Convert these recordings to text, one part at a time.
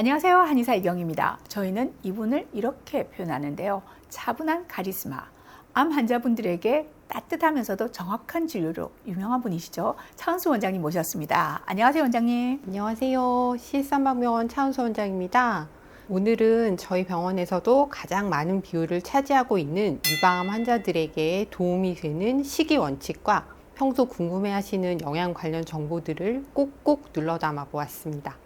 안녕하세요. 한의사 이경입니다. 저희는 이분을 이렇게 표현하는데요. 차분한 카리스마, 암 환자분들에게 따뜻하면서도 정확한 진료로 유명한 분이시죠. 차은수 원장님 모셨습니다. 안녕하세요, 원장님. 안녕하세요. 시일산방병원 차은수 원장입니다. 오늘은 저희 병원에서도 가장 많은 비율을 차지하고 있는 유방암 환자들에게 도움이 되는 식이 원칙과 평소 궁금해하시는 영양 관련 정보들을 꼭꼭 눌러 담아 보았습니다.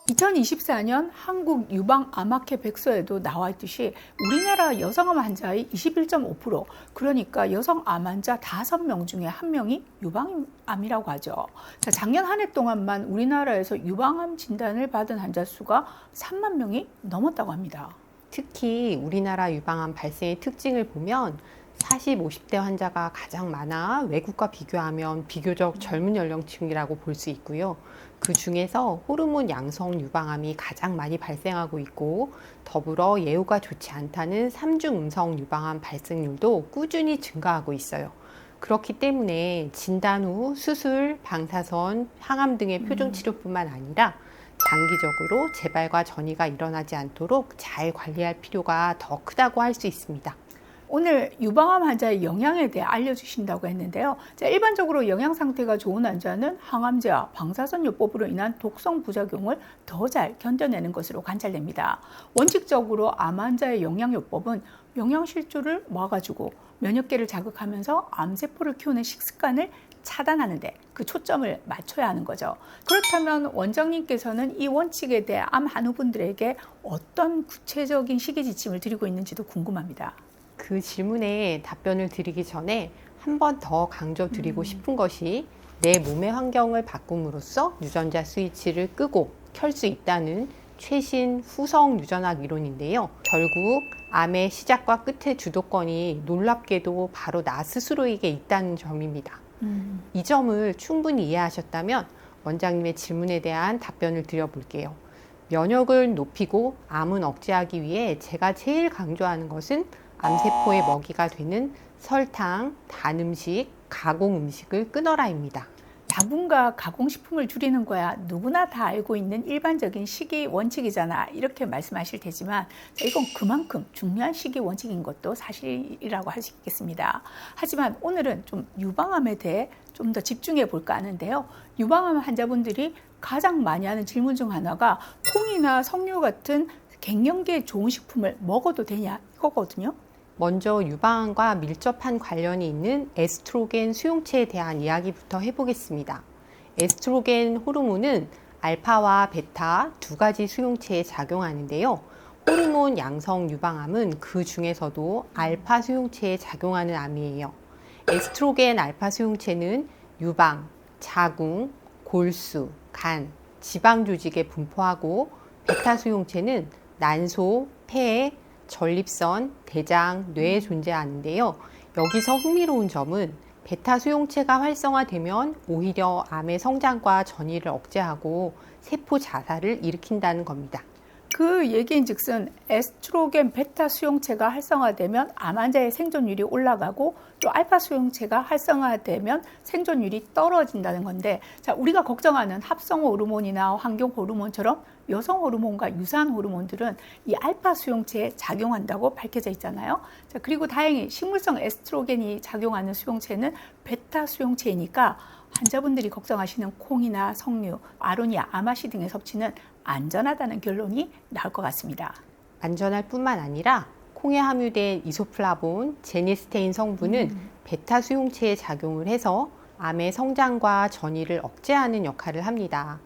(2024년) 한국 유방암학회 백서에도 나와 있듯이 우리나라 여성암 환자의 21.5%, 그러니까 여성암 환자 5명 중에 1명이 유방암이라고 하죠. 작년 한 해 동안만 우리나라에서 유방암 진단을 받은 환자 수가 3만 명이 넘었다고 합니다. 특히 우리나라 유방암 발생의 특징을 보면 40, 50대 환자가 가장 많아 외국과 비교하면 비교적 젊은 연령층이라고 볼 수 있고요. 그 중에서 호르몬 양성 유방암이 가장 많이 발생하고 있고, 더불어 예후가 좋지 않다는 3중 음성 유방암 발생률도 꾸준히 증가하고 있어요. 그렇기 때문에 진단 후 수술, 방사선, 항암 등의 표준 치료뿐만 아니라 장기적으로 재발과 전이가 일어나지 않도록 잘 관리할 필요가 더 크다고 할 수 있습니다. 오늘 유방암 환자의 영양에 대해 알려주신다고 했는데요. 일반적으로 영양 상태가 좋은 환자는 항암제와 방사선요법으로 인한 독성 부작용을 더 잘 견뎌내는 것으로 관찰됩니다. 원칙적으로 암 환자의 영양요법은 영양실조를 모아가지고 면역계를 자극하면서 암세포를 키우는 식습관을 차단하는 데 그 초점을 맞춰야 하는 거죠. 그렇다면 원장님께서는 이 원칙에 대해 암 환우분들에게 어떤 구체적인 식이 지침을 드리고 있는지도 궁금합니다. 그 질문에 답변을 드리기 전에 한 번 더 강조드리고 싶은 것이, 내 몸의 환경을 바꿈으로써 유전자 스위치를 끄고 켤 수 있다는 최신 후성 유전학 이론인데요. 결국 암의 시작과 끝의 주도권이 놀랍게도 바로 나 스스로에게 있다는 점입니다. 이 점을 충분히 이해하셨다면 원장님의 질문에 대한 답변을 드려볼게요. 면역을 높이고 암은 억제하기 위해 제가 제일 강조하는 것은 암세포의 먹이가 되는 설탕, 단 음식, 가공 음식을 끊어라입니다. 당분과 가공식품을 줄이는 거야 누구나 다 알고 있는 일반적인 식이 원칙이잖아, 이렇게 말씀하실 테지만 이건 그만큼 중요한 식이 원칙인 것도 사실이라고 할 수 있겠습니다. 하지만 오늘은 좀 유방암에 대해 좀 더 집중해 볼까 하는데요. 유방암 환자분들이 가장 많이 하는 질문 중 하나가 콩이나 석류 같은 갱년기에 좋은 식품을 먹어도 되냐, 이거거든요. 먼저 유방암과 밀접한 관련이 있는 에스트로겐 수용체에 대한 이야기부터 해보겠습니다. 에스트로겐 호르몬은 알파와 베타 두 가지 수용체에 작용하는데요. 호르몬 양성 유방암은 그 중에서도 알파 수용체에 작용하는 암이에요. 에스트로겐 알파 수용체는 유방, 자궁, 골수, 간, 지방 조직에 분포하고, 베타 수용체는 난소, 폐, 전립선, 대장, 뇌에 존재하는데요. 여기서 흥미로운 점은 베타 수용체가 활성화되면 오히려 암의 성장과 전이를 억제하고 세포 자살을 일으킨다는 겁니다. 그 얘기인즉슨 에스트로겐 베타 수용체가 활성화되면 암 환자의 생존율이 올라가고, 또 알파 수용체가 활성화되면 생존율이 떨어진다는 건데, 우리가 걱정하는 합성 호르몬이나 환경 호르몬처럼 여성 호르몬과 유사한 호르몬들은 이 알파 수용체에 작용한다고 밝혀져 있잖아요. 그리고 다행히 식물성 에스트로겐이 작용하는 수용체는 베타 수용체이니까 환자분들이 걱정하시는 콩이나 석류, 아로니아, 아마시 등의 섭취는 안전하다는 결론이 나올 것 같습니다. 안전할 뿐만 아니라 콩에 함유된 이소플라본, 제니스테인 성분은 베타 수용체에 작용을 해서 암의 성장과 전이를 억제하는 역할을 합니다.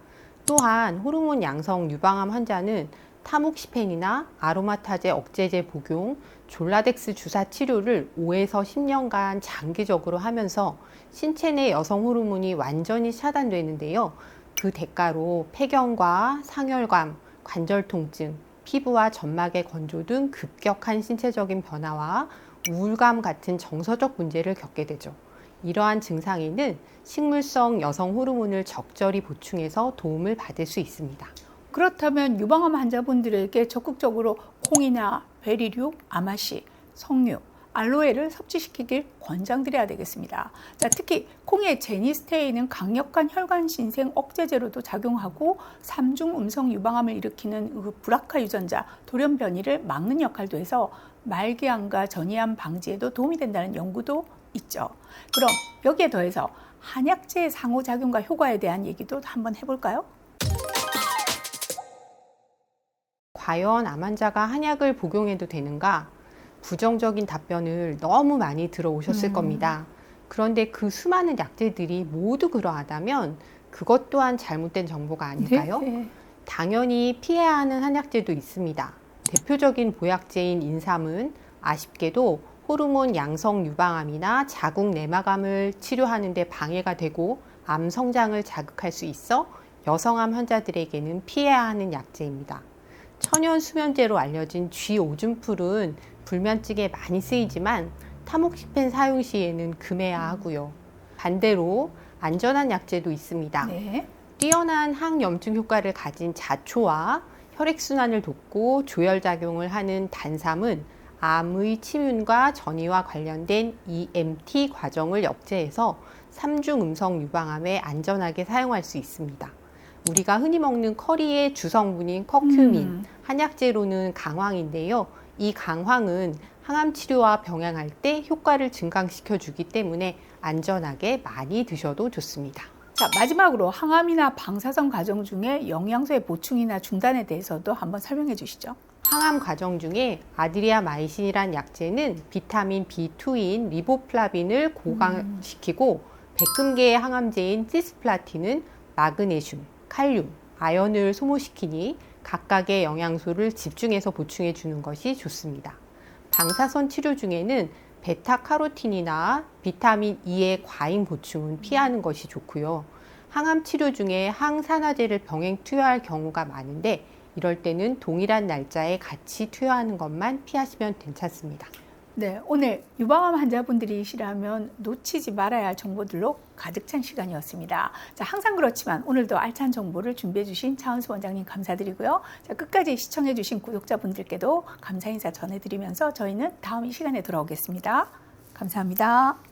또한 호르몬 양성 유방암 환자는 타목시펜이나 아로마타제 억제제 복용, 졸라덱스 주사 치료를 5에서 10년간 장기적으로 하면서 신체 내 여성 호르몬이 완전히 차단되는데요. 그 대가로 폐경과 상열감, 관절 통증, 피부와 점막의 건조 등 급격한 신체적인 변화와 우울감 같은 정서적 문제를 겪게 되죠. 이러한 증상에는 식물성 여성 호르몬을 적절히 보충해서 도움을 받을 수 있습니다. 그렇다면 유방암 환자분들에게 적극적으로 콩이나 베리류, 아마시, 석류, 알로에를 섭취시키길 권장드려야 되겠습니다. 자, 특히 콩의 제니스테인은 강력한 혈관 신생 억제제로도 작용하고 삼중 음성 유방암을 일으키는 그 브라카 유전자 돌연 변이를 막는 역할도 해서 말기암과 전이암 방지에도 도움이 된다는 연구도 있죠. 그럼 여기에 더해서 한약재의 상호작용과 효과에 대한 얘기도 한번 해볼까요? 과연 암 환자가 한약을 복용해도 되는가? 부정적인 답변을 너무 많이 들어오셨을 겁니다. 그런데 그 수많은 약재들이 모두 그러하다면 그것 또한 잘못된 정보가 아닐까요? 네. 당연히 피해야 하는 한약재도 있습니다. 대표적인 보약제인 인삼은 아쉽게도 호르몬 양성 유방암이나 자궁 내막암을 치료하는 데 방해가 되고 암 성장을 자극할 수 있어 여성암 환자들에게는 피해야 하는 약재입니다. 천연 수면제로 알려진 쥐오줌풀은 불면증에 많이 쓰이지만 타모Ｘ펜 사용 시에는 금해야 하고요. 반대로 안전한 약재도 있습니다. 네. 뛰어난 항염증 효과를 가진 자초와 혈액순환을 돕고 조혈작용을 하는 단삼은 암의 침윤과 전이와 관련된 EMT 과정을 억제해서 삼중 음성 유방암에 안전하게 사용할 수 있습니다. 우리가 흔히 먹는 커리의 주성분인 커큐민, 한약재로는 강황인데요. 이 강황은 항암 치료와 병행할 때 효과를 증강시켜 주기 때문에 안전하게 많이 드셔도 좋습니다. 자, 마지막으로 항암이나 방사선 과정 중에 영양소의 보충이나 중단에 대해서도 한번 설명해 주시죠. 항암 과정 중에 아드리아마이신이란 약재는 비타민 B2인 리보플라빈을 고강시키고 백금계의 항암제인 시스플라틴은 마그네슘, 칼륨, 아연을 소모시키니 각각의 영양소를 집중해서 보충해 주는 것이 좋습니다. 방사선 치료 중에는 베타카로틴이나 비타민 E의 과잉 보충은 피하는 것이 좋고요. 항암 치료 중에 항산화제를 병행 투여할 경우가 많은데 이럴 때는 동일한 날짜에 같이 투여하는 것만 피하시면 괜찮습니다. 네, 오늘 유방암 환자분들이시라면 놓치지 말아야 할 정보들로 가득 찬 시간이었습니다. 자, 항상 그렇지만 오늘도 알찬 정보를 준비해 주신 차은수 원장님 감사드리고요. 자, 끝까지 시청해 주신 구독자분들께도 감사 인사 전해드리면서 저희는 다음 이 시간에 돌아오겠습니다. 감사합니다.